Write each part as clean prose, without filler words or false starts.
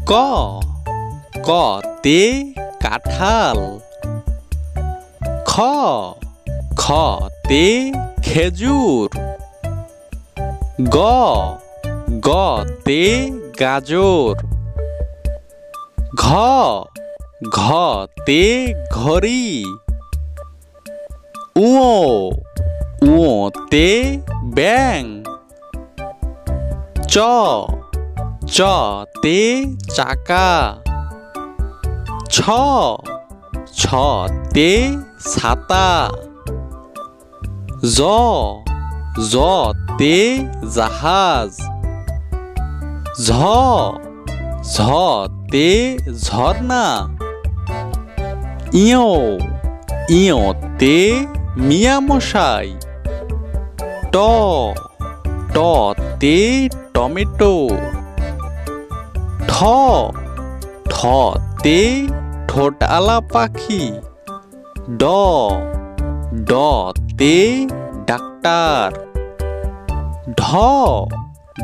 ক কতে কাঁঠাল। খ খতে খেজুর। গ গতে গাজর। ঘ ঘতে ঘড়ি। উতে ব্যাঙ। চতে চাকা। ছতে ছাতা। জতে জাহাজ। ঝতে ঝর্ণা। ইয়তে মিয়ামশাই। টতে টমেটো। ঠতে ঠোঁটআলা পাখি। ডতে ডাক্তার।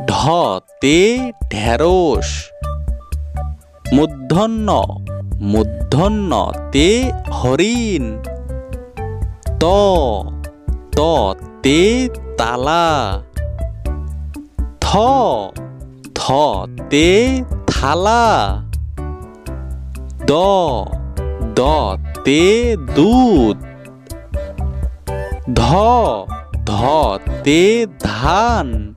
ঢতে ঢেঁড়স। মূর্ধন্যতে হরিণ। ততে তালা। থতে থালা। দতে দুধ। ধতে ধান।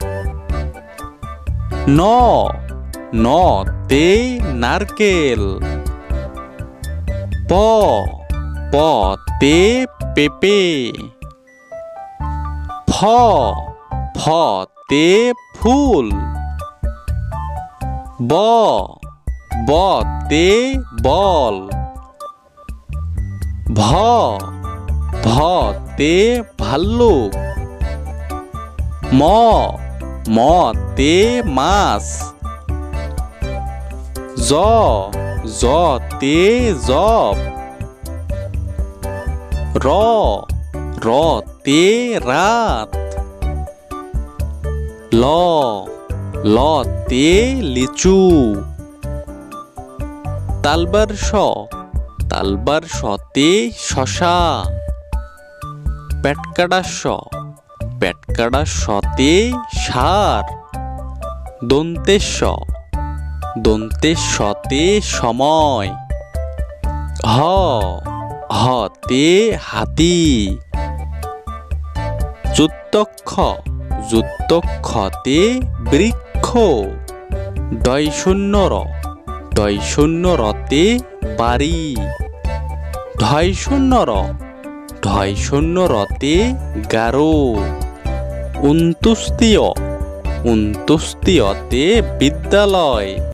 নতে নারকেল। পতে পেঁপে। ফতে ফুল। বতে বল। ভতে ভাল্লুক। মতে মাছ। জতে জব। রতে রাত। লতে লিচু। তালবার শতে শশা। পেটকাটা শতে ষাঁড়। দন্তের শতে সময়। হতে হাতি। যুক্তক্ষতে বৃক্ষ। ডয়শূন্যরতে বাড়ি। ঢয়শূন্যরতে গারো। উন্তুস্তীয়তে বিদ্যালয়।